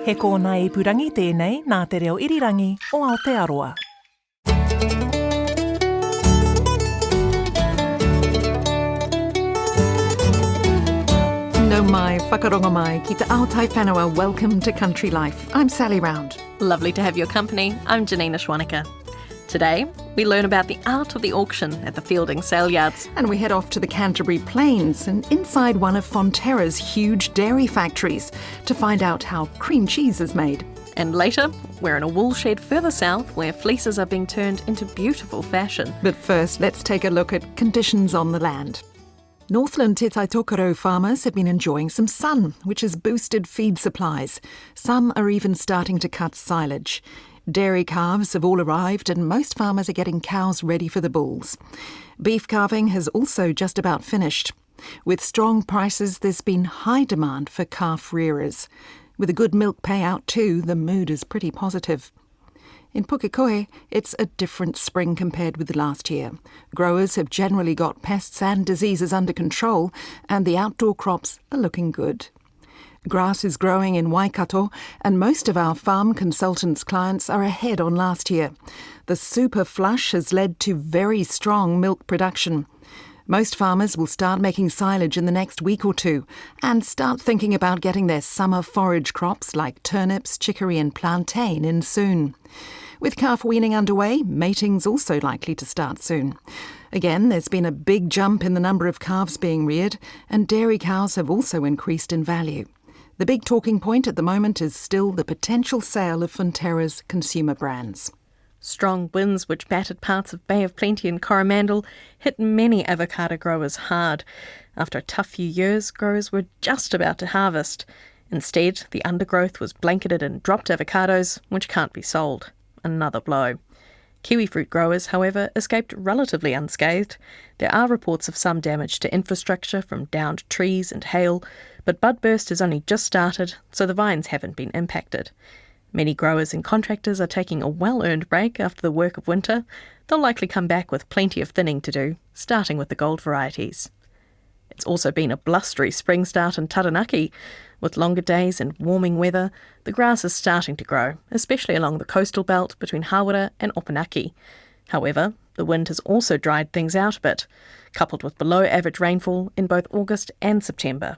He kōna ipurangi tēnei nā te reo irirangi o Aotearoa. No mai, whakaronga mai, ki te aotai whanau, welcome to Country Life. I'm Sally Round. Lovely to have your company. I'm Janina Schwanica. Today, we learn about the art of the auction at the Fielding sale yards. And we head off to the Canterbury Plains and inside one of Fonterra's huge dairy factories to find out how cream cheese is made. And later, we're in a wool shed further south where fleeces are being turned into beautiful fashion. But first, let's take a look at conditions on the land. Northland Te Tai Tokerau farmers have been enjoying some sun, which has boosted feed supplies. Some are even starting to cut silage. Dairy calves have all arrived and most farmers are getting cows ready for the bulls. Beef calving has also just about finished. With strong prices, there's been high demand for calf rearers. With a good milk payout too, the mood is pretty positive. In Pukekohe, it's a different spring compared with last year. Growers have generally got pests and diseases under control and the outdoor crops are looking good. Grass is growing in Waikato and most of our farm consultants' clients are ahead on last year. The super flush has led to very strong milk production. Most farmers will start making silage in the next week or two and start thinking about getting their summer forage crops like turnips, chicory and plantain in soon. With calf weaning underway, mating's also likely to start soon. Again, there's been a big jump in the number of calves being reared and dairy cows have also increased in value. The big talking point at the moment is still the potential sale of Fonterra's consumer brands. Strong winds which battered parts of Bay of Plenty and Coromandel hit many avocado growers hard. After a tough few years, growers were just about to harvest. Instead, the undergrowth was blanketed in dropped avocados, which can't be sold. Another blow. Kiwi fruit growers, however, escaped relatively unscathed. There are reports of some damage to infrastructure from downed trees and hail, but budburst has only just started, so the vines haven't been impacted. Many growers and contractors are taking a well-earned break after the work of winter. They'll likely come back with plenty of thinning to do, starting with the gold varieties. It's also been a blustery spring start in Taranaki. With longer days and warming weather, the grass is starting to grow, especially along the coastal belt between Hawera and Opunaki. However, the wind has also dried things out a bit, coupled with below-average rainfall in both August and September.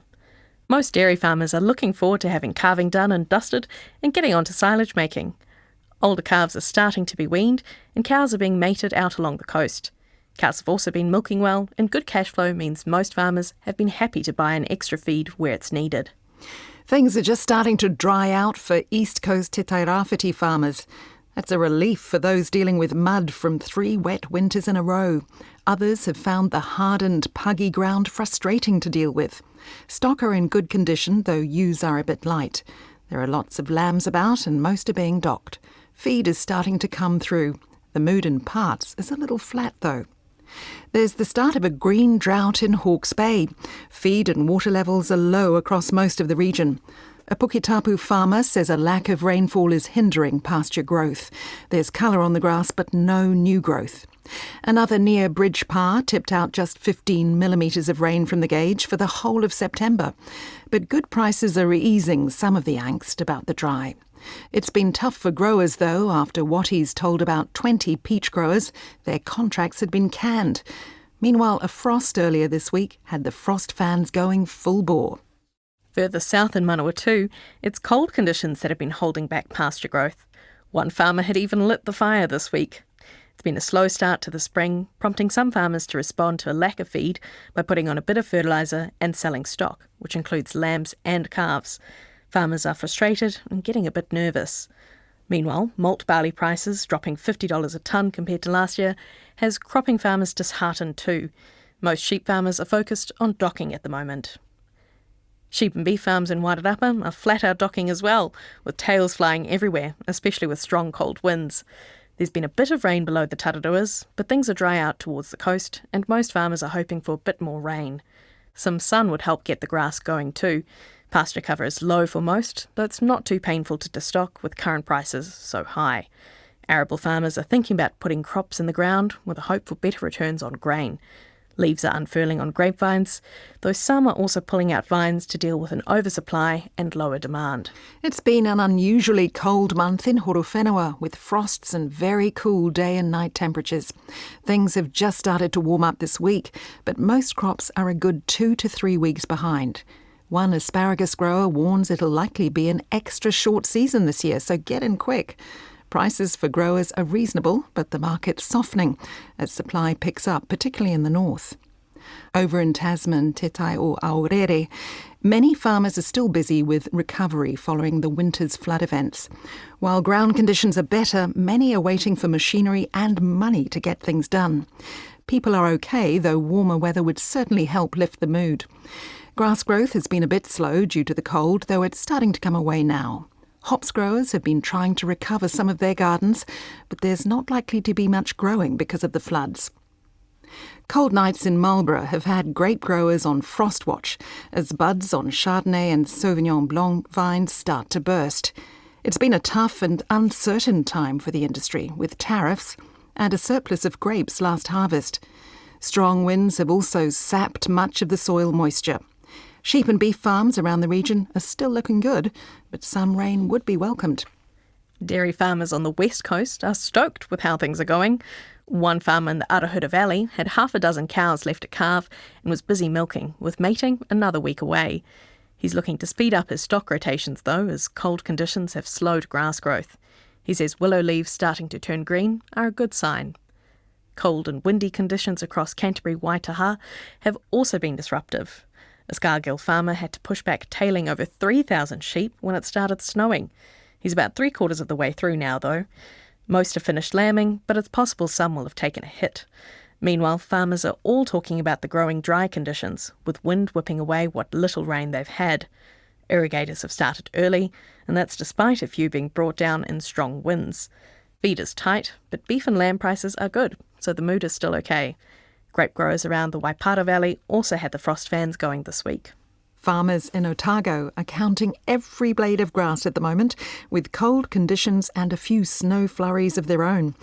Most dairy farmers are looking forward to having calving done and dusted and getting on to silage making. Older calves are starting to be weaned and cows are being mated out along the coast. Cows have also been milking well and good cash flow means most farmers have been happy to buy an extra feed where it's needed. Things are just starting to dry out for East Coast Te Tai Rāwhiti farmers. That's a relief for those dealing with mud from 3 wet winters in a row. Others have found the hardened, puggy ground frustrating to deal with. Stock are in good condition, though ewes are a bit light. There are lots of lambs about and most are being docked. Feed is starting to come through. The mood in parts is a little flat, though. There's the start of a green drought in Hawke's Bay. Feed and water levels are low across most of the region. A Puketapu farmer says a lack of rainfall is hindering pasture growth. There's colour on the grass but no new growth. Another near Bridge Pa tipped out just 15 millimetres of rain from the gauge for the whole of September. But good prices are easing some of the angst about the dry. It's been tough for growers, though, after Watties told about 20 peach growers their contracts had been canned. Meanwhile, a frost earlier this week had the frost fans going full bore. Further south in Manawatu, it's cold conditions that have been holding back pasture growth. One farmer had even lit the fire this week. It's been a slow start to the spring, prompting some farmers to respond to a lack of feed by putting on a bit of fertiliser and selling stock, which includes lambs and calves. Farmers are frustrated and getting a bit nervous. Meanwhile, malt barley prices, dropping $50 a tonne compared to last year, has cropping farmers disheartened too. Most sheep farmers are focused on docking at the moment. Sheep and beef farms in Wairarapa are flat out docking as well, with tails flying everywhere, especially with strong cold winds. There's been a bit of rain below the Tararuas, but things are dry out towards the coast, and most farmers are hoping for a bit more rain. Some sun would help get the grass going too. Pasture cover is low for most, though it's not too painful to destock with current prices so high. Arable farmers are thinking about putting crops in the ground with a hope for better returns on grain. Leaves are unfurling on grapevines, though some are also pulling out vines to deal with an oversupply and lower demand. It's been an unusually cold month in Horowhenua, with frosts and very cool day and night temperatures. Things have just started to warm up this week, but most crops are a good 2 to 3 weeks behind. One asparagus grower warns it'll likely be an extra short season this year, so get in quick. Prices for growers are reasonable, but the market's softening as supply picks up, particularly in the north. Over in Tasman, Te Tai o Aorere, many farmers are still busy with recovery following the winter's flood events. While ground conditions are better, many are waiting for machinery and money to get things done. People are okay, though warmer weather would certainly help lift the mood. Grass growth has been a bit slow due to the cold, though it's starting to come away now. Hops growers have been trying to recover some of their gardens, but there's not likely to be much growing because of the floods. Cold nights in Marlborough have had grape growers on frost watch as buds on Chardonnay and Sauvignon Blanc vines start to burst. It's been a tough and uncertain time for the industry, with tariffs and a surplus of grapes last harvest. Strong winds have also sapped much of the soil moisture. Sheep and beef farms around the region are still looking good, but some rain would be welcomed. Dairy farmers on the west coast are stoked with how things are going. One farmer in the Arahuda Valley had half a dozen cows left to calve and was busy milking, with mating another week away. He's looking to speed up his stock rotations though, as cold conditions have slowed grass growth. He says willow leaves starting to turn green are a good sign. Cold and windy conditions across Canterbury Waitaha have also been disruptive. A Scargill farmer had to push back tailing over 3,000 sheep when it started snowing. He's about 3/4 of the way through now, though. Most have finished lambing, but it's possible some will have taken a hit. Meanwhile, farmers are all talking about the growing dry conditions, with wind whipping away what little rain they've had. Irrigators have started early, and that's despite a few being brought down in strong winds. Feed is tight, but beef and lamb prices are good, so the mood is still okay. Grape growers around the Waipara Valley also had the frost fans going this week. Farmers in Otago are counting every blade of grass at the moment, with cold conditions and a few snow flurries of their own.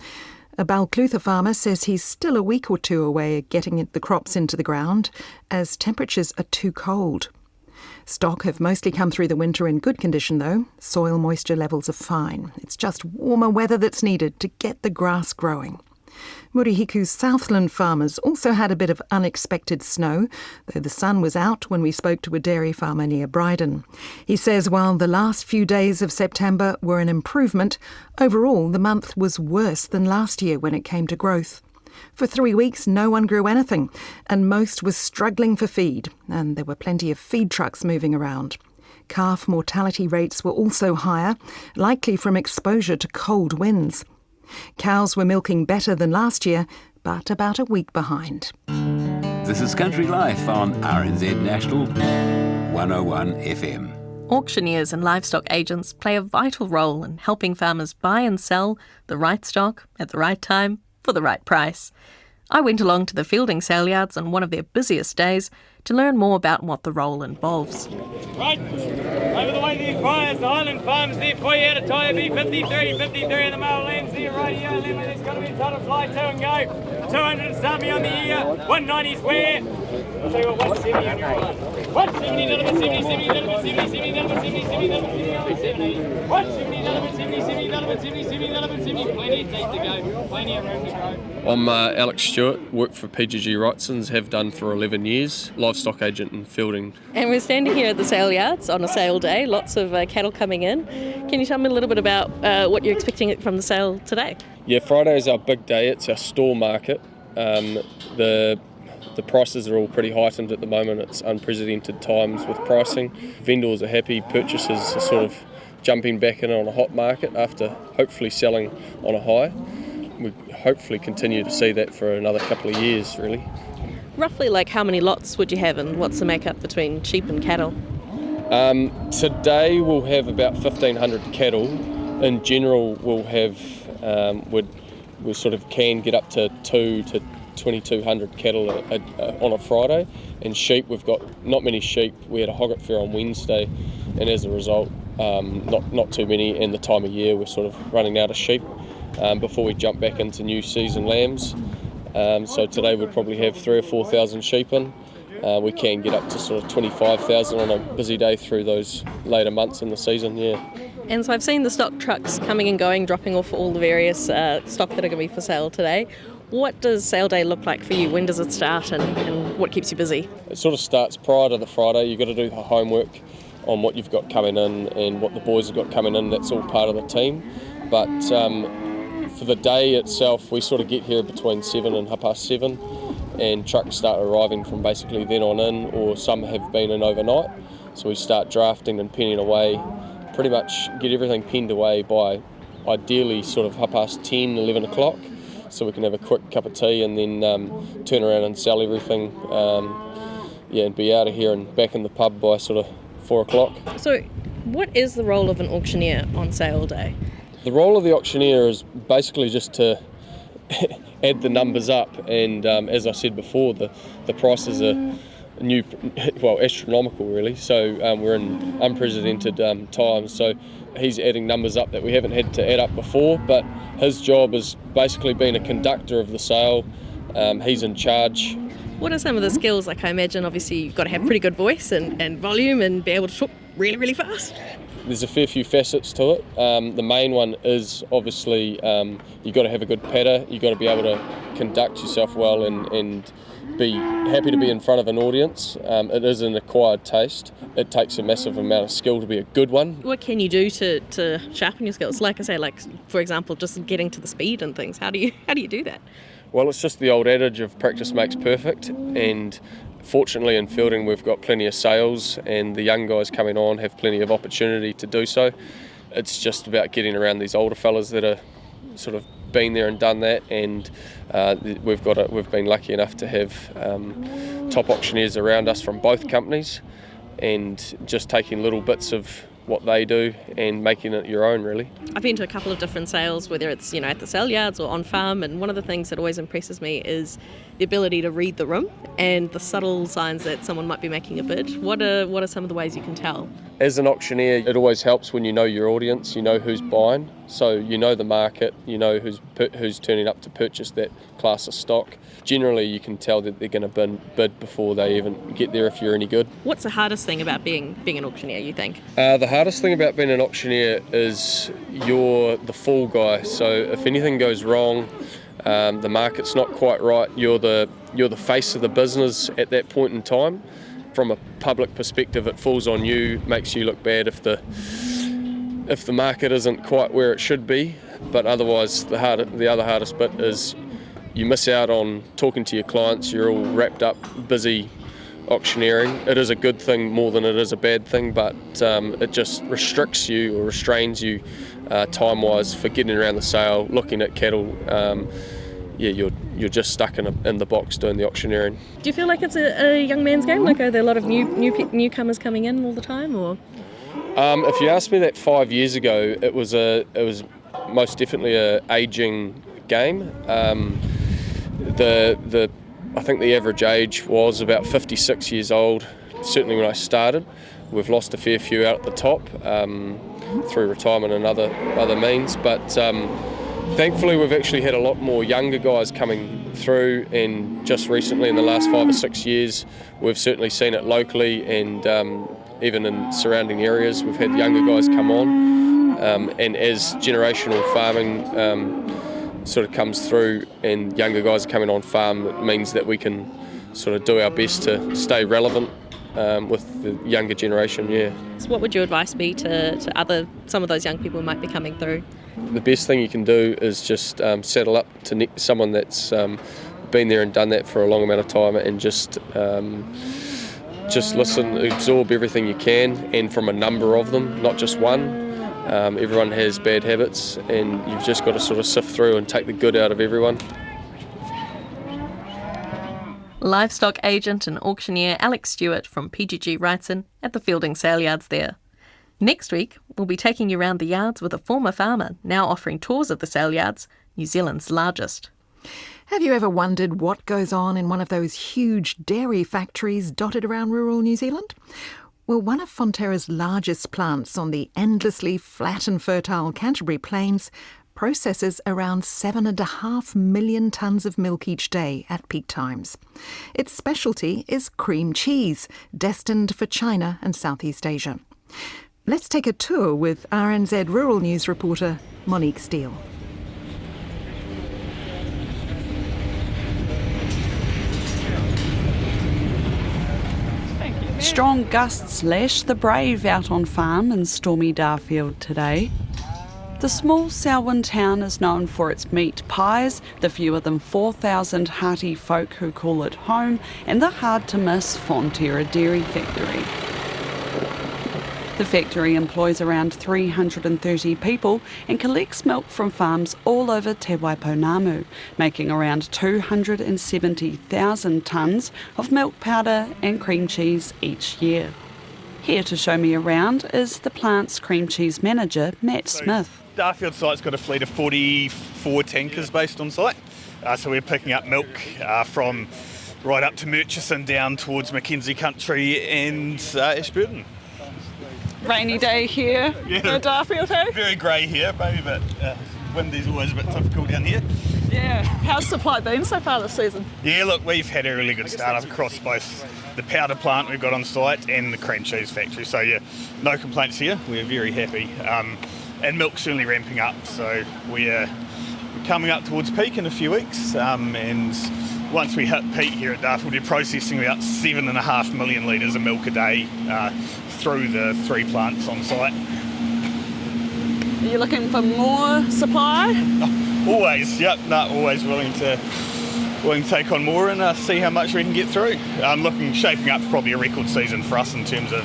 A Balclutha farmer says he's still a week or two away getting the crops into the ground, as temperatures are too cold. Stock have mostly come through the winter in good condition though. Soil moisture levels are fine. It's just warmer weather that's needed to get the grass growing. Murihiku's Southland farmers also had a bit of unexpected snow, though the sun was out when we spoke to a dairy farmer near Bryden. He says while the last few days of September were an improvement, overall the month was worse than last year when it came to growth. For 3 weeks no one grew anything, and most was struggling for feed, and there were plenty of feed trucks moving around. Calf mortality rates were also higher, likely from exposure to cold winds. Cows were milking better than last year, but about a week behind. This is Country Life on RNZ National 101 FM. Auctioneers and livestock agents play a vital role in helping farmers buy and sell the right stock at the right time for the right price. I went along to the Fielding sale yards on one of their busiest days to learn more about what the role involves. Right, over the way to the Inquires, the Highland Farms there for you, out of tyre B53, 53 and the male lambs there, right here, lemon, there's going to be a total fly, 2 and go, 200 start me on the ear, 190's where, I'll tell you what, 170 on your right, 170, another bit 70, 70, another bit 70, 70, another bit 70, 70, another bit 70, 170, another bit 70, 70, another bit 70, 70, another bit 70, plenty of teeth to go, plenty of room to go. I'm Alex Stewart, work for PGG Wrightsons, have done for 11 years, livestock agent in Fielding. And we're standing here at the sale yards on a sale day, lots of cattle coming in. Can you tell me a little bit about what you're expecting from the sale today? Yeah, Friday is our big day, it's our store market. The prices are all pretty heightened at the moment, it's unprecedented times with pricing. Vendors are happy, purchasers are sort of jumping back in on a hot market after hopefully selling on a high. We hopefully continue to see that for another couple of years, really. Roughly, like how many lots would you have, and what's the makeup between sheep and cattle? Today we'll have about 1,500 cattle. In general, we'll have we sort of can get up to 2 to 2,200 cattle on a Friday. And sheep, we've got not many sheep. We had a hogget fair on Wednesday, and as a result, not too many. And the time of year, we're sort of running out of sheep before we jump back into new season lambs. So today we'd probably have 3,000 or 4,000 sheep in. We can get up to sort of 25,000 on a busy day through those later months in the season, yeah. And so I've seen the stock trucks coming and going, dropping off all the various stock that are going to be for sale today. What does sale day look like for you? When does it start and what keeps you busy? It sort of starts prior to the Friday. You've got to do the homework on what you've got coming in and what the boys have got coming in. That's all part of the team. But for the day itself, we sort of get here between 7 and 7:30, and trucks start arriving from basically then on in, or some have been in overnight. So we start drafting and penning away, pretty much get everything penned away by ideally sort of 10:30, 11 o'clock, so we can have a quick cup of tea and then turn around and sell everything, and be out of here and back in the pub by sort of 4 o'clock. So what is the role of an auctioneer on sale day? The role of the auctioneer is basically just to add the numbers up, and as I said before, the prices are astronomical really. So we're in unprecedented times. So he's adding numbers up that we haven't had to add up before. But his job is basically being a conductor of the sale. He's in charge. What are some of the skills? Like I imagine, obviously, you've got to have pretty good voice and volume and be able to talk really, really fast. There's a fair few facets to it. The main one is obviously you've got to have a good patter. You've got to be able to conduct yourself well and be happy to be in front of an audience. It is an acquired taste. It takes a massive amount of skill to be a good one. What can you do to sharpen your skills? Like I say, like for example, just getting to the speed and things. How do you do that? Well, it's just the old adage of practice makes perfect, and fortunately in fielding we've got plenty of sales, and the young guys coming on have plenty of opportunity to do so. It's just about getting around these older fellas that are sort of been there and done that, and we've been lucky enough to have top auctioneers around us from both companies, and just taking little bits of what they do and making it your own really. I've been to a couple of different sales, whether it's at the sale yards or on farm, and one of the things that always impresses me is the ability to read the room and the subtle signs that someone might be making a bid. What are some of the ways you can tell? As an auctioneer, it always helps when you know your audience, you know who's buying, so you know the market, you know who's turning up to purchase that class of stock. Generally, you can tell that they're going to bid before they even get there if you're any good. What's the hardest thing about being an auctioneer, you think? The hardest thing about being an auctioneer is you're the fall guy. So if anything goes wrong, the market's not quite right, you're the face of the business at that point in time. From a public perspective, it falls on you, makes you look bad if the market isn't quite where it should be. But otherwise, the other hardest bit is you miss out on talking to your clients. You're all wrapped up, busy auctioneering. It is a good thing more than it is a bad thing, but it just restricts you or restrains you time-wise for getting around the sale, looking at cattle. You're just stuck in the box doing the auctioneering. Do you feel like it's a young man's game? Like, are there a lot of newcomers coming in all the time, or? If you asked me that 5 years ago, it was most definitely a ageing game. I think the average age was about 56 years old. Certainly when I started, we've lost a fair few out at the top through retirement and other means, but thankfully we've actually had a lot more younger guys coming through, and just recently in the last 5 or 6 years we've certainly seen it locally, and even in surrounding areas we've had younger guys come on, and as generational farming sort of comes through and younger guys are coming on farm, it means that we can sort of do our best to stay relevant with the younger generation. So what would your advice be to some of those young people who might be coming through? The best thing you can do is just saddle up to someone that's been there and done that for a long amount of time, and just listen, absorb everything you can, and from a number of them, not just one. Everyone has bad habits, and you've just got to sort of sift through and take the good out of everyone. Livestock agent and auctioneer Alex Stewart from PGG Wrightson at the Fielding sale yards there. Next week, we'll be taking you around the yards with a former farmer now offering tours of the sale yards, New Zealand's largest. Have you ever wondered what goes on in one of those huge dairy factories dotted around rural New Zealand? Well, one of Fonterra's largest plants on the endlessly flat and fertile Canterbury plains processes around 7.5 million tonnes of milk each day at peak times. Its specialty is cream cheese, destined for China and Southeast Asia. Let's take a tour with RNZ Rural News reporter Monique Steele. Strong gusts lash the brave out on farm in stormy Darfield today. The small Selwyn town is known for its meat pies, the fewer than 4,000 hearty folk who call it home, and the hard-to-miss Fonterra dairy factory. The factory employs around 330 people and collects milk from farms all over Te Waipounamu, making around 270,000 tonnes of milk powder and cream cheese each year. Here to show me around is the plant's cream cheese manager, Matt Smith. Darfield site's got a fleet of 44 tankers based on site, so we're picking up milk from right up to Murchison down towards Mackenzie Country and Ashburton. Rainy day here at Darfield, hey? Very grey here, maybe a bit windy's always a bit typical down here. Yeah. How's supply been so far this season? Yeah, look, we've had a really good start up across both the powder plant we've got on site and the cream cheese factory. So yeah, no complaints here. We're very happy. And milk's certainly ramping up, so we're coming up towards peak in a few weeks. And once we hit peak here at Darfield, we're processing about 7.5 million litres of milk a day through the 3 plants on site. Are you looking for more supply? Always, yep. No, always willing to take on more and see how much we can get through. Shaping up for probably a record season for us in terms of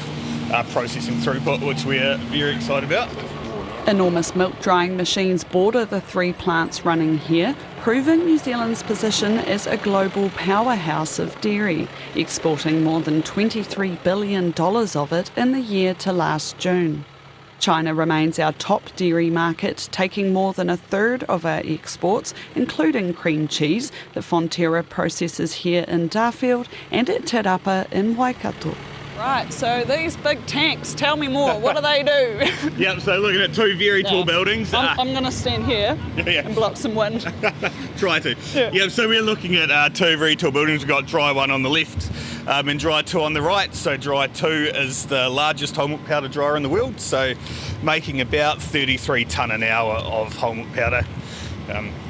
processing throughput, which we're very excited about. Enormous milk drying machines border the 3 plants running here, proving New Zealand's position as a global powerhouse of dairy, exporting more than $23 billion of it in the year to last June. China remains our top dairy market, taking more than a third of our exports, including cream cheese that Fonterra processes here in Darfield and at Te Rapa in Waikato. Right, so these big tanks, tell me more, what do they do? Yep, so looking at 2 very tall buildings. I'm going to stand here and block some wind. Try to. Yeah, so we're looking at 2 very tall buildings. We've got dry 1 on the left and dry 2 on the right. So dry 2 is the largest whole milk powder dryer in the world, so making about 33 tonne an hour of whole milk powder.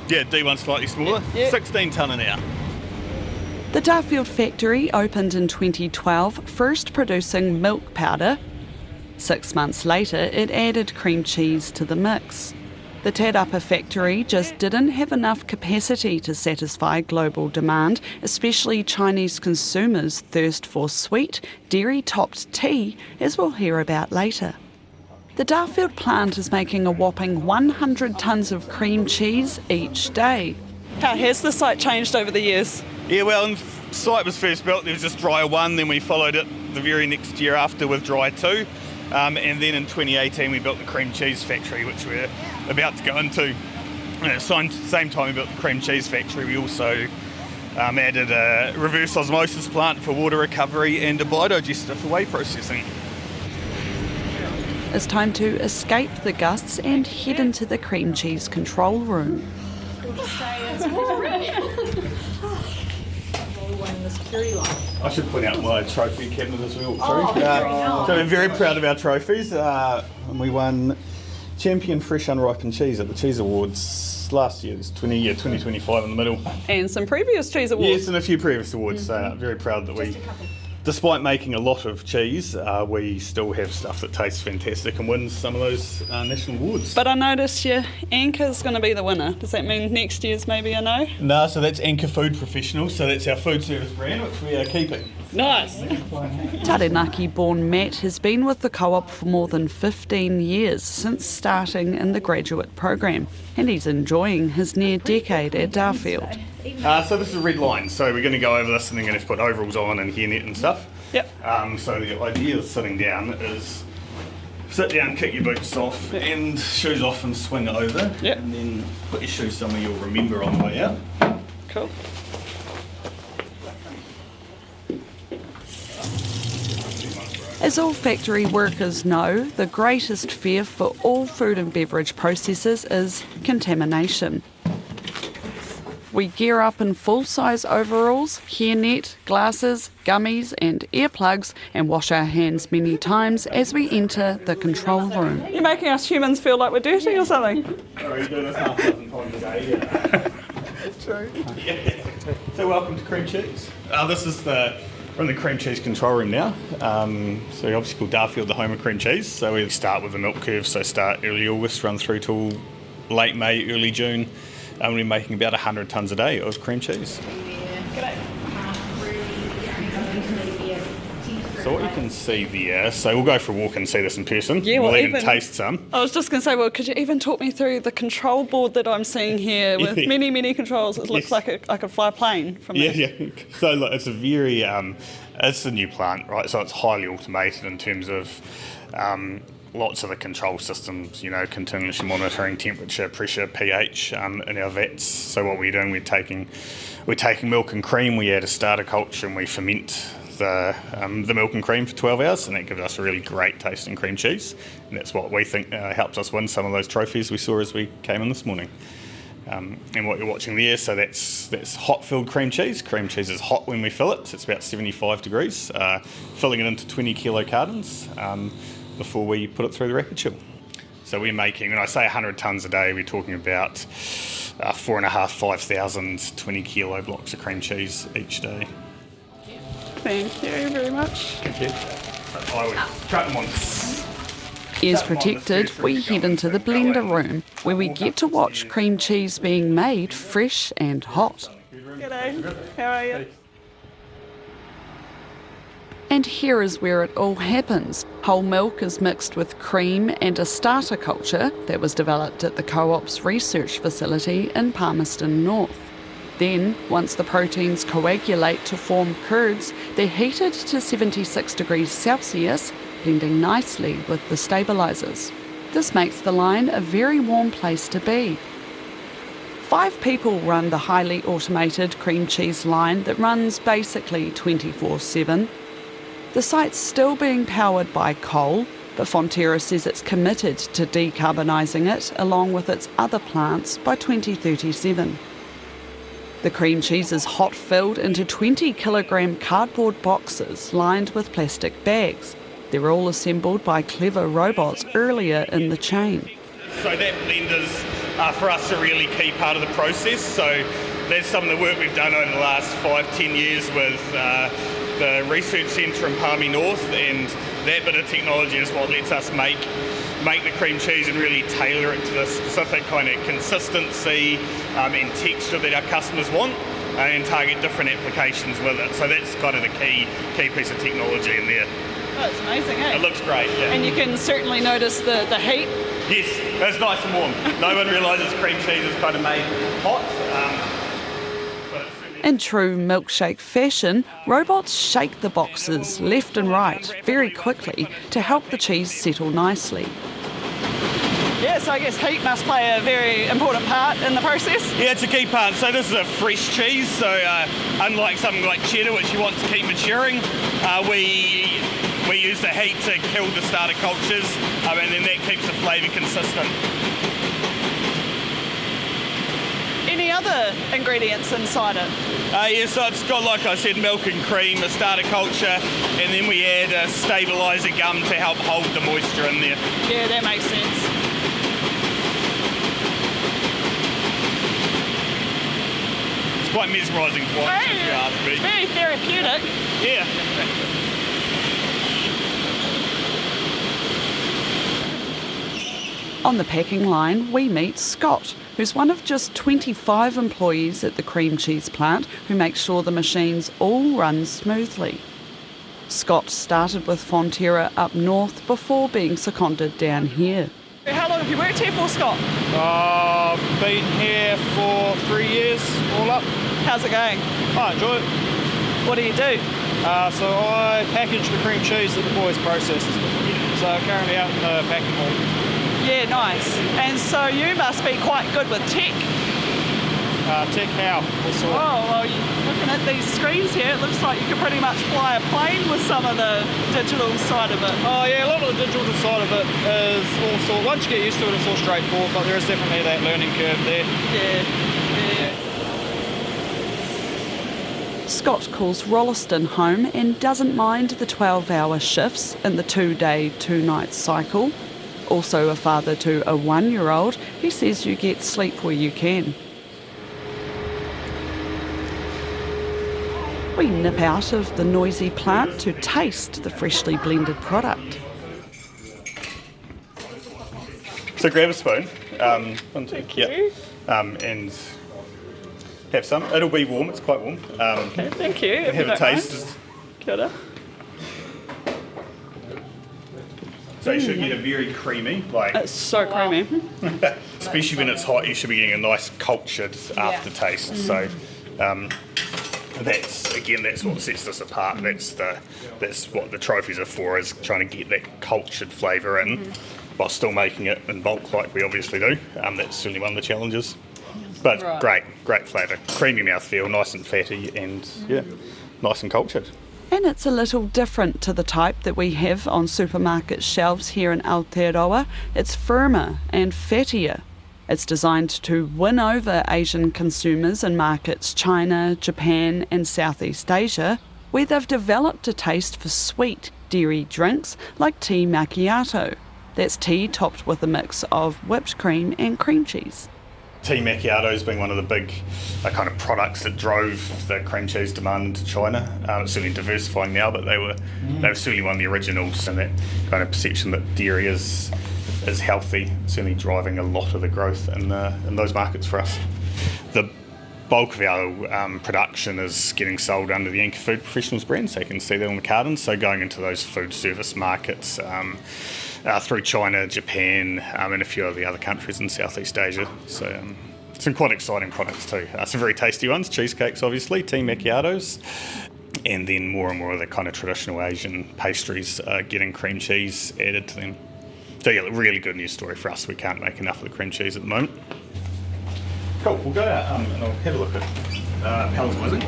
D1 slightly smaller, 16 tonne an hour. The Darfield factory opened in 2012, first producing milk powder. 6 months later, it added cream cheese to the mix. The Te Rapa factory just didn't have enough capacity to satisfy global demand, especially Chinese consumers' thirst for sweet, dairy-topped tea, as we'll hear about later. The Darfield plant is making a whopping 100 tonnes of cream cheese each day. How has the site changed over the years? Yeah, well, when the site was first built, there was just dry 1, then we followed it the very next year after with dry 2. And then in 2018 we built the cream cheese factory, which we're about to go into. And at the same time we built the cream cheese factory, we also added a reverse osmosis plant for water recovery and a biodigester for whey processing. It's time to escape the gusts and head into the cream cheese control room. I should point out my trophy cabinet as we walk through. So we're very proud of our trophies. And we won Champion Fresh Unripened Cheese at the Cheese Awards last year. It's 2025 in the middle. And some previous cheese awards. Yes, and a few previous awards. So very proud that we, despite making a lot of cheese, we still have stuff that tastes fantastic and wins some of those national awards. But I noticed your Anchor's going to be the winner. Does that mean next year's maybe a no? No, so that's Anchor Food Professional, so that's our food service brand, which we are keeping. Nice. Taranaki-born Matt has been with the co-op for more than 15 years, since starting in the graduate program, and he's enjoying his near decade at Darfield. So this is a red line, so we're going to go over this and then going to put overalls on and hairnet and stuff. Yep. So the idea of sitting down is sit down, kick your boots off and shoes off and swing over. Yep. And then put your shoes somewhere you'll remember on the way out. Cool. As all factory workers know, the greatest fear for all food and beverage processors is contamination. We gear up in full-size overalls, hairnet, glasses, gummies and earplugs and wash our hands many times as we enter the control room. You're making us humans feel like we're dirty or something? Are you doing this half a dozen times a day? True. Yeah. So welcome to cream cheese. This is we're in the cream cheese control room now. So we obviously call Darfield the home of cream cheese. So we start with the milk curve, so start early August, run through till late May, early June. And we're making about 100 tonnes a day of cream cheese. So what you can see there, so we'll go for a walk and see this in person. Yeah, we'll even taste some. I was just going to say, well, could you even talk me through the control board that I'm seeing here with many, many controls? It looks like I could fly a plane from there. Yeah. So look, it's a very, it's a new plant, right? So it's highly automated in terms of lots of the control systems, continuously monitoring temperature, pressure, pH in our vats. So what we're doing, we're taking milk and cream, we add a starter culture and we ferment the milk and cream for 12 hours, and that gives us a really great tasting cream cheese, and that's what we think helps us win some of those trophies we saw as we came in this morning. And what you're watching there, so that's hot filled cream cheese. Cream cheese is hot when we fill it, so it's about 75 degrees, filling it into 20 kilo cartons before we put it through the rapid chill. So we're making, when I say 100 tonnes a day, we're talking about 5,000 20 kilo blocks of cream cheese each day. Thank you very much. Thank you. I would cut them on. Ears protected, we head into the blender room, where we get to watch cream cheese being made fresh and hot. G'day, how are you? And here is where it all happens. Whole milk is mixed with cream and a starter culture that was developed at the Co-op's research facility in Palmerston North. Then, once the proteins coagulate to form curds, they're heated to 76 degrees Celsius, blending nicely with the stabilisers. This makes the line a very warm place to be. 5 people run the highly automated cream cheese line that runs basically 24/7. The site's still being powered by coal, but Fonterra says it's committed to decarbonising it along with its other plants by 2037. The cream cheese is hot filled into 20 kilogram cardboard boxes lined with plastic bags. They're all assembled by clever robots earlier in the chain. So that blender's for us a really key part of the process. So that's some of the work we've done over the last 5-10 years with the research centre in Palmy North, and that bit of technology is what lets us make the cream cheese and really tailor it to the specific kind of consistency and texture that our customers want, and target different applications with it. So that's kind of the key piece of technology in there. Oh, it's amazing, eh? It looks great, yeah. And you can certainly notice the heat. Yes, it's nice and warm. No one realises cream cheese is kind of made hot. In true milkshake fashion, robots shake the boxes left and right very quickly to help the cheese settle nicely. Yeah, so I guess heat must play a very important part in the process. Yeah, it's a key part. So this is a fresh cheese, so unlike something like cheddar, which you want to keep maturing, we use the heat to kill the starter cultures, and then that keeps the flavour consistent. Any other ingredients inside it? Yeah, so it's got, like I said, milk and cream, a starter culture, and then we add a stabiliser gum to help hold the moisture in there. Yeah, that makes sense. It's quite mesmerising to watch, if you ask me. Very therapeutic. Yeah. On the packing line, we meet Scott, who's one of just 25 employees at the cream cheese plant who makes sure the machines all run smoothly. Scott started with Fonterra up north before being seconded down here. How long have you worked here for, Scott? I've been here for 3 years, all up. How's it going? I enjoy it. What do you do? So I package the cream cheese that the boys process. So currently out in the packing hall. Yeah, nice. And so you must be quite good with tech. check how. Oh, well, looking at these screens here, it looks like you could pretty much fly a plane with some of the digital side of it. Oh yeah, a lot of the digital side of it is all sort. Once you get used to it, it's all straightforward, but there is definitely that learning curve there. Yeah. Scott calls Rolleston home and doesn't mind the 12-hour shifts in the 2-day, 2-night cycle. Also a father to a 1-year-old, he says you get sleep where you can. We nip out of the noisy plant to taste the freshly blended product. So grab a spoon. Thank you. And have some. It'll be warm, it's quite warm. Okay, thank you. Have a taste. Kia ora. So you should get a very creamy, It's so creamy. especially when it's hot, you should be getting a nice cultured aftertaste. So that's what sets this apart. That's what the trophies are for, is trying to get that cultured flavour in while still making it in bulk like we obviously do. That's certainly one of the challenges. But great flavour, creamy mouthfeel, nice and fatty, and nice and cultured. And it's a little different to the type that we have on supermarket shelves here in Aotearoa. It's firmer and fattier. It's designed to win over Asian consumers in markets China, Japan and Southeast Asia, where they've developed a taste for sweet dairy drinks like tea macchiato. That's tea topped with a mix of whipped cream and cream cheese. Tea macchiatos being one of the big kind of products that drove the cream cheese demand into China. It's certainly diversifying now, but they were certainly one of the originals, and that kind of perception that dairy is healthy, certainly driving a lot of the growth in those markets for us. The bulk of our production is getting sold under the Anchor Food Professionals brand, so you can see that on the cartons. So going into those food service markets through China, Japan, and a few of the other countries in Southeast Asia. So some quite exciting products too. Some very tasty ones, cheesecakes obviously, tea macchiatos, and then more and more of the kind of traditional Asian pastries getting cream cheese added to them. So yeah, really good news story for us. We can't make enough of the cream cheese at the moment. Cool, we'll go out and I'll have a look at palletising.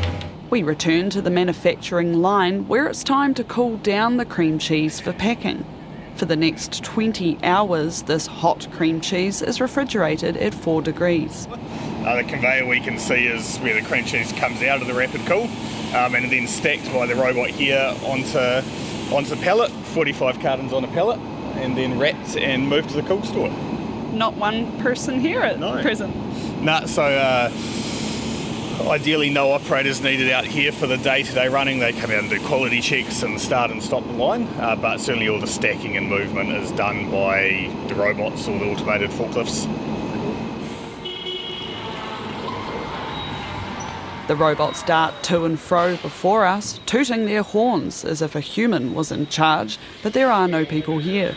We return to the manufacturing line where it's time to cool down the cream cheese for packing. For the next 20 hours, this hot cream cheese is refrigerated at 4 degrees. The conveyor we can see is where the cream cheese comes out of the rapid cool and then stacked by the robot here onto the pallet, 45 cartons on a pallet, and then wrapped and moved to the cool store. Not one person here at present. No, so ideally no operators needed out here for the day-to-day running. They come out and do quality checks and start and stop the line, but certainly all the stacking and movement is done by the robots or the automated forklifts. The robots dart to and fro before us, tooting their horns as if a human was in charge, but there are no people here.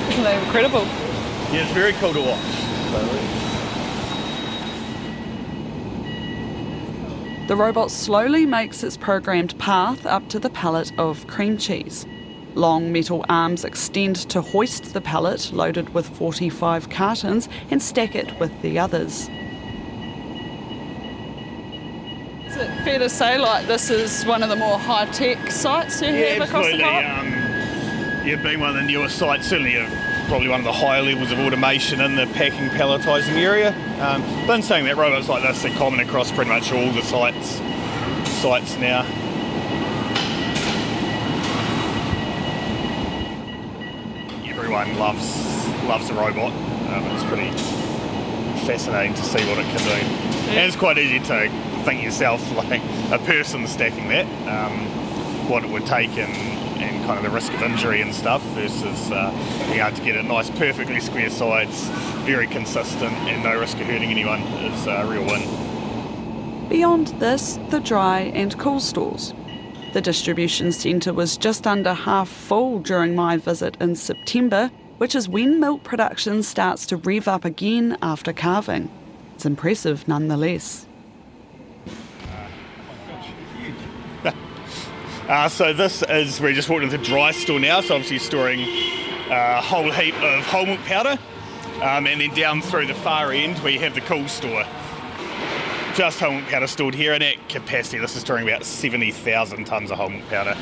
Isn't that incredible? Yeah, it's very cool to watch. The robot slowly makes its programmed path up to the pallet of cream cheese. Long metal arms extend to hoist the pallet loaded with 45 cartons and stack it with the others. Is it fair to say this is one of the more high-tech sites you have across the co-op? Being one of the newer sites, certainly probably one of the higher levels of automation in the packing palletising area. But in saying that, robots like this are common across pretty much all the sites now. Everyone loves a robot. It's pretty fascinating to see what it can do. And it's quite easy to think yourself, like a person stacking that, what it would take and kind of the risk of injury and stuff versus being able to get it nice, perfectly square sides, very consistent and no risk of hurting anyone is a real win. Beyond this, the dry and cool stores. The distribution centre was just under half full during my visit in September, which is when milk production starts to rev up again after calving. It's impressive nonetheless. So this is, we're just walking into the dry store now, so obviously storing a whole heap of whole milk powder. And then down through the far end we have the cool store. Just whole milk powder stored here, and at capacity this is storing about 70,000 tonnes of whole milk powder.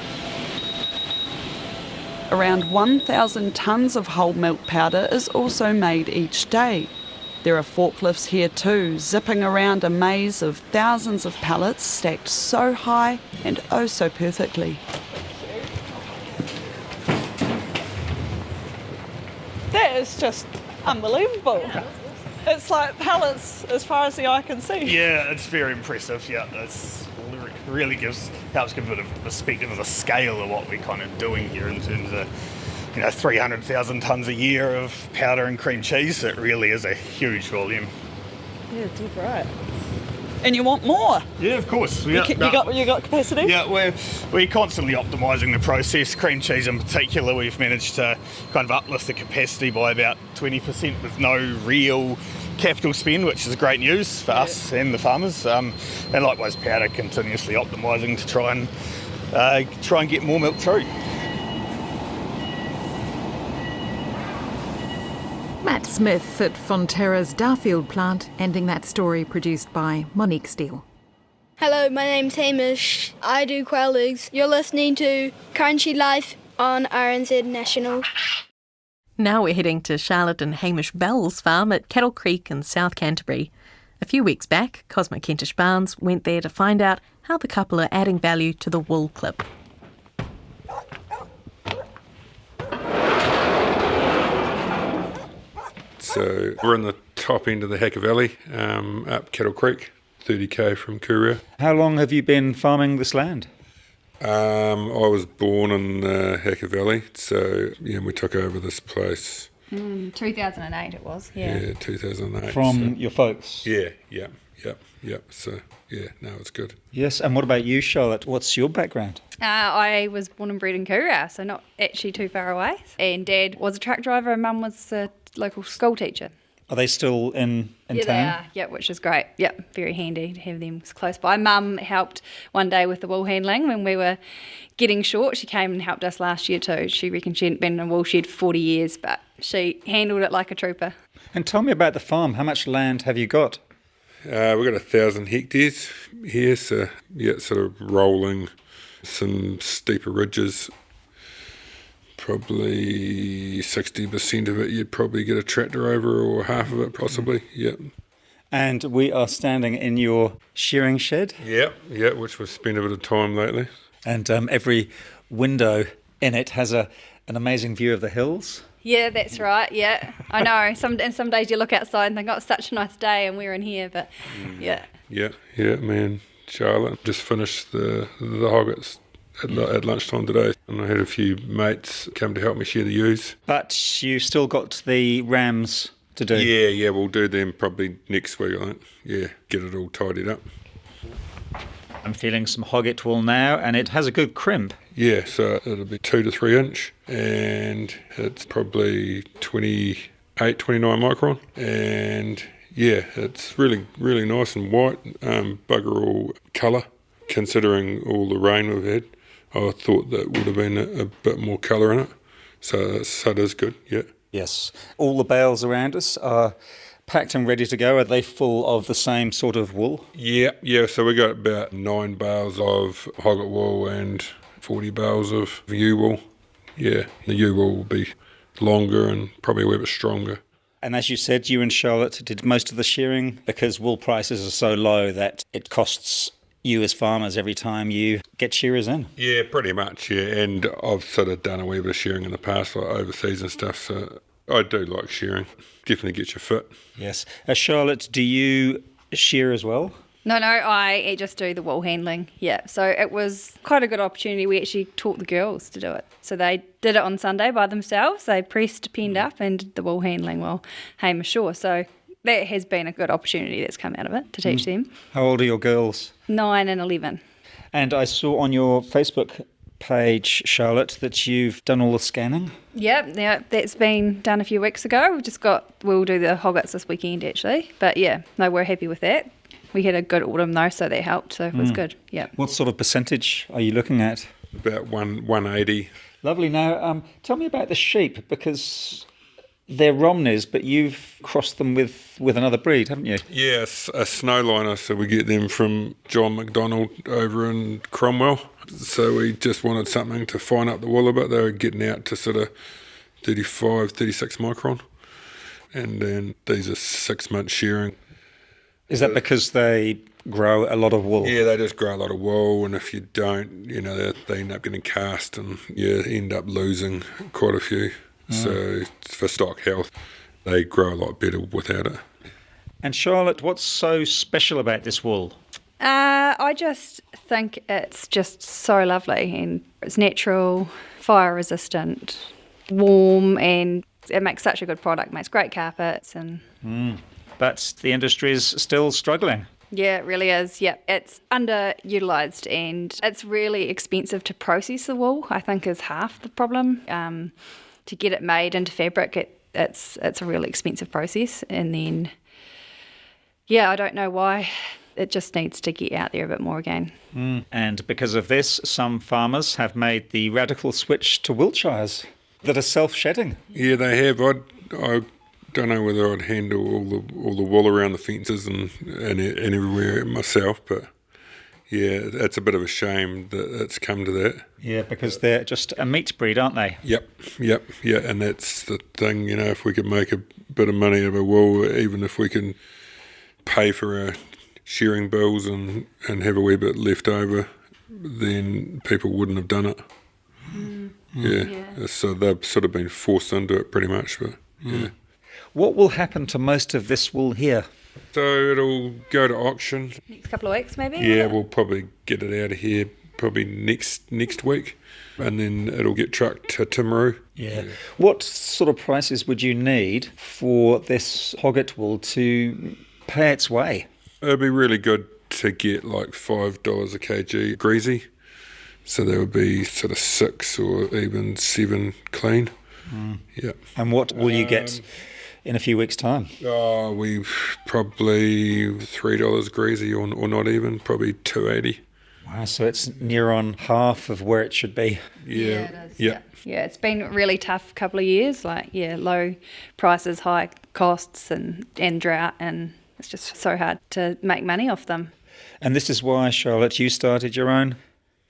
Around 1,000 tonnes of whole milk powder is also made each day. There are forklifts here too, zipping around a maze of thousands of pallets stacked so high and oh so perfectly. That is just unbelievable. It's like pallets as far as the eye can see. Yeah, it's very impressive. Yeah, it's really helps give a bit of perspective of the scale of what we're kind of doing here in terms of 300,000 tonnes a year of powder and cream cheese. It really is a huge volume. Yeah, dead right. And you want more? Yeah, of course. You got capacity? Yeah, we're constantly optimising the process. Cream cheese in particular, we've managed to kind of uplift the capacity by about 20% with no real capital spend, which is great news for us and the farmers. And likewise, powder, continuously optimising to try and get more milk through. Matt Smith at Fonterra's Darfield plant, ending that story produced by Monique Steele. Hello, my name's Hamish. I do quail eggs. You're listening to Country Life on RNZ National. Now we're heading to Charlotte and Hamish Bell's farm at Cattle Creek in South Canterbury. A few weeks back, Cosmic Kentish Barnes went there to find out how the couple are adding value to the wool clip. So we're in the top end of the Hacker Valley, up Cattle Creek, 30k from Kuria. How long have you been farming this land? I was born in the Hacker Valley, so we took over this place. 2008 it was, yeah. Yeah, 2008. From your folks? Yeah. So, no, it's good. Yes, and what about you, Charlotte? What's your background? I was born and bred in Kuria, so not actually too far away. And Dad was a truck driver and Mum was a local school teacher. Are they still in town? Yeah, they are. Yeah, which is great. Yeah, very handy to have them close by. Mum helped one day with the wool handling when we were getting short. She came and helped us last year too. She reckoned she hadn't been in a wool shed for 40 years, but she handled it like a trooper. And tell me about the farm. How much land have you got? We've got 1,000 hectares here, so it's sort of rolling, some steeper ridges. Probably 60% of it you'd probably get a tractor over, or half of it possibly, yep. And we are standing in your shearing shed? Yeah, which we've spent a bit of time lately. And every window in it has an amazing view of the hills? Yeah, that's right, yeah. I know, some days you look outside and think, oh, it's such a nice day and we're in here, but yeah. Yeah, man, Charlotte just finished the hoggets at lunchtime today, and I had a few mates come to help me shear the ewes. But you still got the rams to do? Yeah, we'll do them probably next week, I think. Yeah, get it all tidied up. I'm feeling some hogget wool now, and it has a good crimp. Yeah, so it'll be 2 to 3 inch, and it's probably 28, 29 micron, and yeah, it's really, really nice and white, bugger all colour, considering all the rain we've had. I thought that would have been a bit more colour in it, so it is good, yeah. Yes. All the bales around us are packed and ready to go. Are they full of the same sort of wool? Yeah, so we got about 9 bales of hogget wool and 40 bales of ewe wool. Yeah, the ewe wool will be longer and probably a wee bit stronger. And as you said, you and Charlotte did most of the shearing because wool prices are so low that it costs you as farmers every time you get shearers in. Yeah, pretty much, yeah. And I've sort of done a wee bit of shearing in the past, like overseas and stuff, so I do like shearing. Definitely gets you fit. Yes. Charlotte, do you shear as well? No, I just do the wool handling, yeah. So it was quite a good opportunity. We actually taught the girls to do it. So they did it on Sunday by themselves. They pressed, penned up and did the wool handling while Hamish ashore. So that has been a good opportunity that's come out of it to teach them. How old are your girls? 9 and 11. And I saw on your Facebook page, Charlotte, that you've done all the scanning? Yeah, that's been done a few weeks ago. We'll do the hoggets this weekend actually. But yeah, no, we're happy with that. We had a good autumn though, so that helped, so it was good, yeah. What sort of percentage are you looking at? about 180. Lovely. Now, tell me about the sheep, because they're Romneys, but you've crossed them with another breed, haven't you? Yeah, a snowliner, so we get them from John McDonald over in Cromwell. So we just wanted something to fine up the wool a bit. They were getting out to sort of 35, 36 micron. And then these are 6 months shearing. Is that because they grow a lot of wool? Yeah, they just grow a lot of wool, and if you don't, they end up getting cast, and you end up losing quite a few. So for stock health, they grow a lot better without it. And Charlotte, what's so special about this wool? I just think it's just so lovely, and it's natural, fire resistant, warm, and it makes such a good product. Makes great carpets and. But the industry is still struggling. Yeah, it really is. Yeah, it's underutilised, and it's really expensive to process the wool. I think is half the problem. To get it made into fabric, it's a really expensive process, and then I don't know why. It just needs to get out there a bit more again. And because of this, some farmers have made the radical switch to Wiltshires that are self-shedding. Yeah, they have. I don't know whether I'd handle all the wool around the fences and everywhere myself, but yeah, it's a bit of a shame that it's come to that. Yeah, because they're just a meat breed, aren't they? Yep, yeah, and that's the thing, if we could make a bit of money out of a wool, even if we can pay for our shearing bills and have a wee bit left over, then people wouldn't have done it. Yeah, so they've sort of been forced into it pretty much, but yeah. What will happen to most of this wool here? So it'll go to auction. Next couple of weeks, maybe? Yeah, we'll probably get it out of here probably next week, and then it'll get trucked to Timaru. Yeah. What sort of prices would you need for this hogget wool to pay its way? It'd be really good to get like $5 a kg greasy, so there would be sort of 6 or even 7 clean. Yeah. And what will you get in a few weeks' time? We've probably $3 greasy or not even, probably $2.80. Wow, so it's near on half of where it should be. Yeah, it is. Yeah, it's been a really tough couple of years, low prices, high costs and drought, and it's just so hard to make money off them. And this is why, Charlotte, you started your own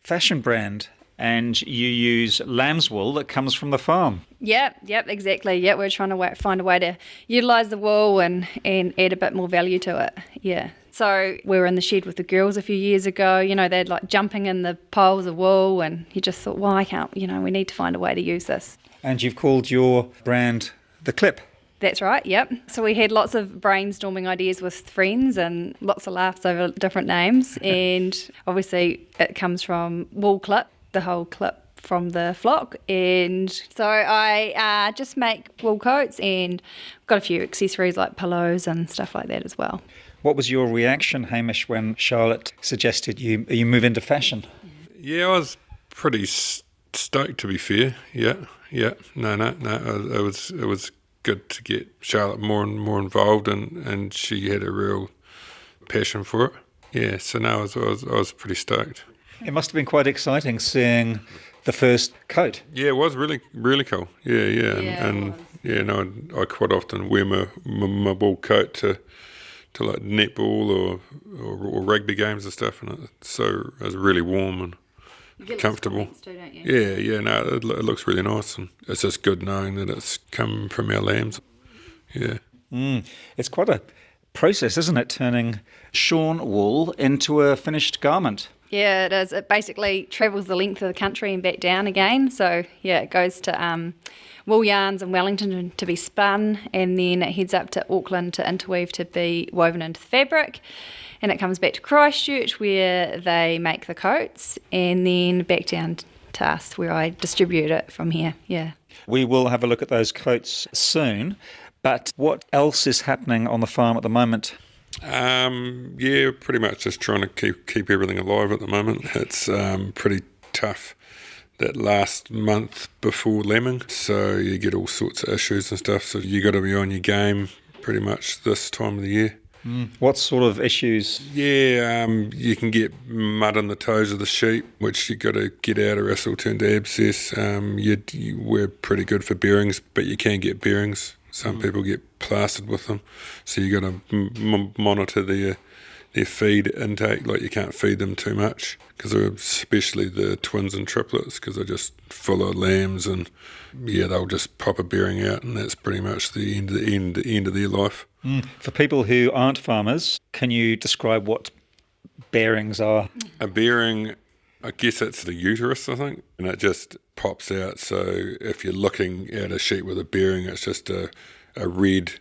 fashion brand, and you use lamb's wool that comes from the farm. Yep, exactly. Yeah, we're trying to find a way to utilise the wool and add a bit more value to it. Yeah. So we were in the shed with the girls a few years ago. They'd like jumping in the piles of wool, and you just thought, why can't, we need to find a way to use this. And you've called your brand The Clip. That's right, yep. So we had lots of brainstorming ideas with friends and lots of laughs over different names. And obviously it comes from wool clip, the whole clip from the flock. And so I just make wool coats and got a few accessories like pillows and stuff like that as well. What was your reaction, Hamish, when Charlotte suggested you move into fashion? Yeah, I was pretty stoked, to be fair. Yeah. No. It was good to get Charlotte more and more involved, and she had a real passion for it. Yeah, so no, I was pretty stoked. It must have been quite exciting seeing the first coat. Yeah, it was really, really cool. Yeah. I quite often wear my wool coat to like netball or rugby games and stuff, and it was really warm and comfortable. Too, don't you? Yeah. No, it looks really nice, and it's just good knowing that it's come from our lambs. Yeah. It's quite a process, isn't it, turning shorn wool into a finished garment? Yeah, it is. It basically travels the length of the country and back down again. So, yeah, it goes to wool yarns in Wellington to be spun, and then it heads up to Auckland to interweave to be woven into the fabric. And it comes back to Christchurch where they make the coats, and then back down to us where I distribute it from here. Yeah. We will have a look at those coats soon. But what else is happening on the farm at the moment? Yeah, pretty much just trying to keep everything alive at the moment. It's pretty tough that last month before lambing, so you get all sorts of issues and stuff, so you got to be on your game pretty much this time of the year. What sort of issues? Yeah, you can get mud on the toes of the sheep, which you got to get out or else it'll turn to abscess. We're pretty good for bearings, but you can get bearings. Some people get plastered with them, so you got to monitor their feed intake. Like, you can't feed them too much, because especially the twins and triplets, because they're just full of lambs, and they'll just pop a bearing out, and that's pretty much the end of their life. For people who aren't farmers, can you describe what bearings are? A bearing, I guess it's the uterus, I think, and it just pops out. So if you're looking at a sheep with a bearing, it's just a red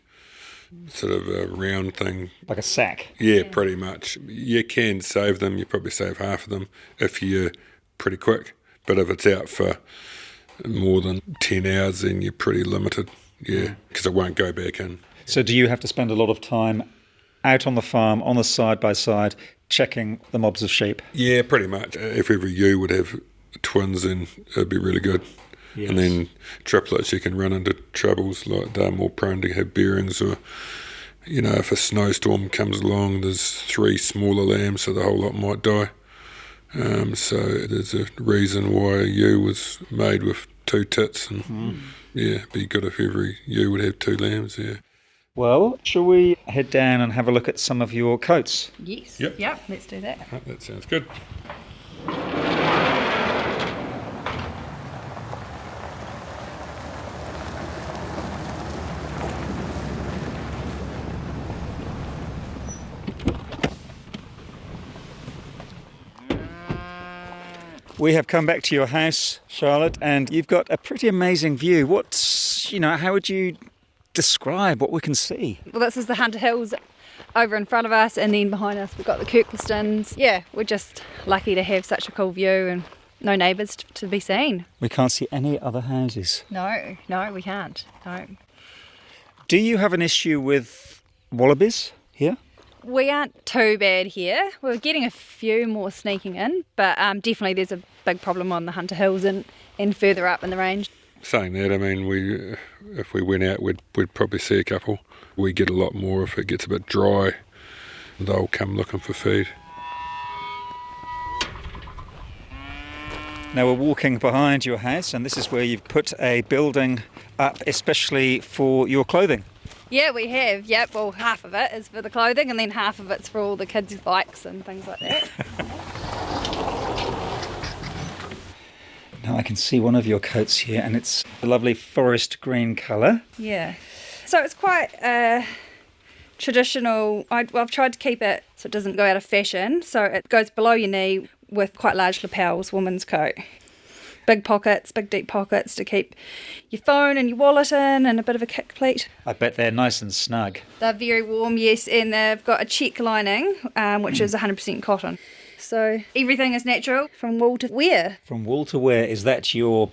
sort of a round thing. Like a sack? Yeah, pretty much. You can save them. You probably save half of them if you're pretty quick. But if it's out for more than 10 hours, then you're pretty limited, because it won't go back in. So do you have to spend a lot of time out on the farm, on the side-by-side, checking the mobs of sheep? Yeah, pretty much. If every ewe would have twins, then it'd be really good. Yes. And then triplets, you can run into troubles, like they're more prone to have bearings, or, if a snowstorm comes along, there's 3 smaller lambs, so the whole lot might die. So there's a reason why a ewe was made with 2 tits, and it'd be good if every ewe would have 2 lambs, Well, shall we head down and have a look at some of your coats? Yes. Yep, let's do that. That sounds good. We have come back to your house, Charlotte, and you've got a pretty amazing view. How would you describe what we can see? Well, this is the Hunter Hills over in front of us, and then behind us we've got the Kirklestons. Yeah, we're just lucky to have such a cool view and no neighbours to be seen. We can't see any other houses. No, we can't. No. Do you have an issue with wallabies here? We aren't too bad here. We're getting a few more sneaking in, but definitely there's a big problem on the Hunter Hills and further up in the range. Saying that, I mean, if we went out, we'd probably see a couple. We get a lot more if it gets a bit dry. They'll come looking for food. Now we're walking behind your house, and this is where you've put a building up especially for your clothing. Yeah, we have. Yep. Well, half of it is for the clothing, and then half of it's for all the kids' bikes and things like that. Now I can see one of your coats here, and it's a lovely forest green colour. Yeah. So it's quite traditional. I've tried to keep it so it doesn't go out of fashion. So it goes below your knee with quite large lapels, woman's coat. Big pockets, big deep pockets to keep your phone and your wallet in, and a bit of a kick plate. I bet they're nice and snug. They're very warm, yes, and they've got a check lining, which is 100% cotton. So everything is natural, from wool to wear. From wool to wear, is that your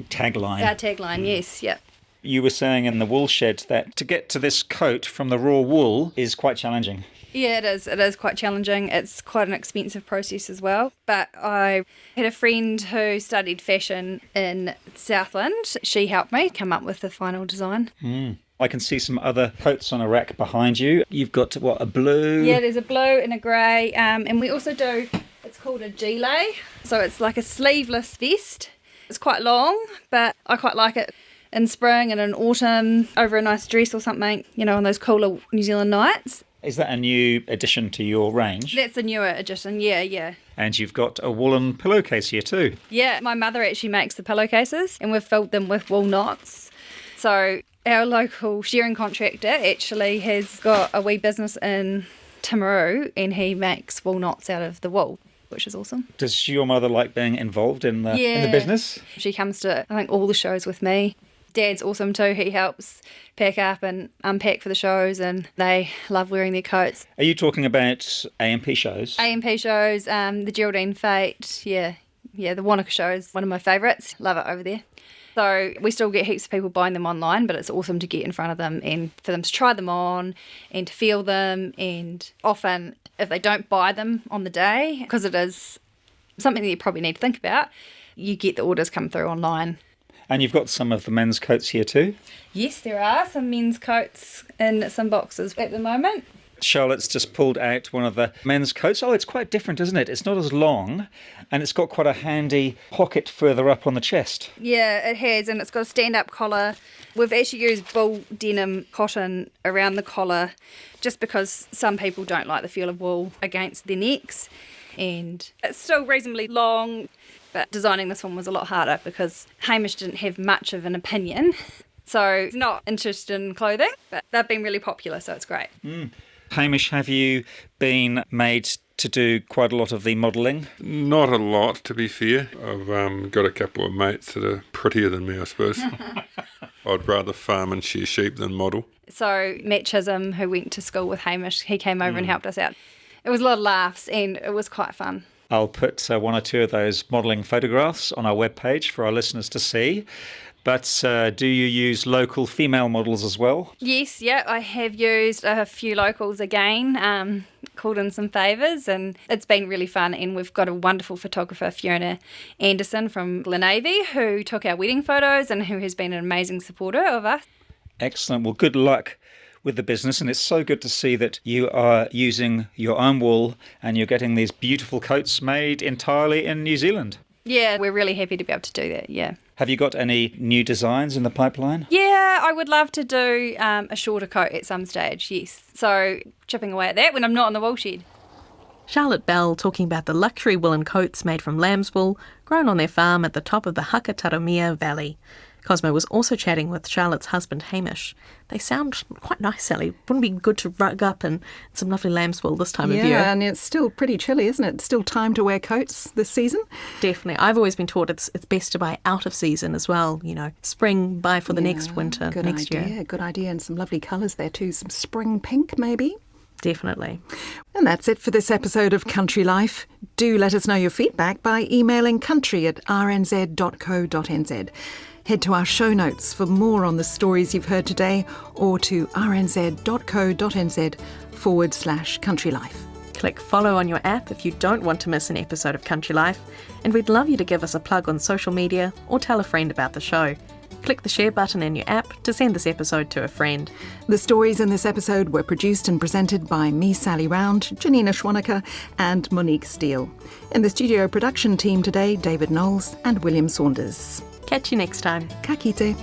tagline? Our tagline, yes, yep. You were saying in the wool shed that to get to this coat from the raw wool is quite challenging. Yeah, it is. It is quite challenging. It's quite an expensive process as well. But I had a friend who studied fashion in Southland. She helped me come up with the final design. I can see some other coats on a rack behind you. You've got, a blue? Yeah, there's a blue and a grey. And we also do, it's called a gilet. So it's like a sleeveless vest. It's quite long, but I quite like it in spring and in autumn over a nice dress or something, on those cooler New Zealand nights. Is that a new addition to your range? That's a newer addition, yeah. And you've got a woolen pillowcase here too. Yeah, my mother actually makes the pillowcases, and we've filled them with wool knots. So our local shearing contractor actually has got a wee business in Timaru, and he makes wool knots out of the wool, which is awesome. Does your mother like being involved in the business? She comes to, I think, all the shows with me. Dad's awesome too. He helps pack up and unpack for the shows, and they love wearing their coats. Are you talking about AMP shows? AMP shows, the Geraldine Fate, yeah, the Wanaka shows, one of my favourites. Love it over there. So we still get heaps of people buying them online, but it's awesome to get in front of them and for them to try them on and to feel them. And often, if they don't buy them on the day, because it is something that you probably need to think about, you get the orders come through online. And you've got some of the men's coats here too? Yes, there are some men's coats in some boxes at the moment. Charlotte's just pulled out one of the men's coats. Oh, it's quite different, isn't it? It's not as long, and it's got quite a handy pocket further up on the chest. Yeah, it has, and it's got a stand-up collar. We've actually used bull denim cotton around the collar just because some people don't like the feel of wool against their necks. And it's still reasonably long, but designing this one was a lot harder because Hamish didn't have much of an opinion. So he's not interested in clothing, but they've been really popular, so it's great. Hamish, have you been made to do quite a lot of the modelling? Not a lot, to be fair. I've got a couple of mates that are prettier than me, I suppose. I'd rather farm and shear sheep than model. So Matt Chisholm, who went to school with Hamish, he came over and helped us out. It was a lot of laughs and it was quite fun. I'll put one or two of those modelling photographs on our webpage for our listeners to see. But do you use local female models as well? Yes, yeah, I have used a few locals again, called in some favours, and it's been really fun. And we've got a wonderful photographer, Fiona Anderson from Glenavy, who took our wedding photos and who has been an amazing supporter of us. Excellent. Well, good luck with the business, and it's so good to see that you are using your own wool and you're getting these beautiful coats made entirely in New Zealand. Yeah, we're really happy to be able to do that, yeah. Have you got any new designs in the pipeline? Yeah, I would love to do a shorter coat at some stage, yes. So chipping away at that when I'm not on the wool shed. Charlotte Bell talking about the luxury woolen coats made from lamb's wool grown on their farm at the top of the Hakataromia Valley. Cosmo was also chatting with Charlotte's husband Hamish. They sound quite nice, Sally. Wouldn't it be good to rug up in some lovely lamb's wool this time of year? Yeah, and it's still pretty chilly, isn't it? It's still time to wear coats this season. Definitely. I've always been taught it's best to buy out of season as well. You know, spring, buy for the next winter, next year. Good idea, and some lovely colours there too. Some spring pink, maybe. Definitely. And that's it for this episode of Country Life. Do let us know your feedback by emailing country@rnz.co.nz. Head to our show notes for more on the stories you've heard today, or to rnz.co.nz/Country Life. Click follow on your app if you don't want to miss an episode of Country Life, and we'd love you to give us a plug on social media or tell a friend about the show. Click the share button in your app to send this episode to a friend. The stories in this episode were produced and presented by me, Sally Round, Janina Schwanecker and Monique Steele. In the studio production team today, David Knowles and William Saunders. Catch you next time. Ka kite.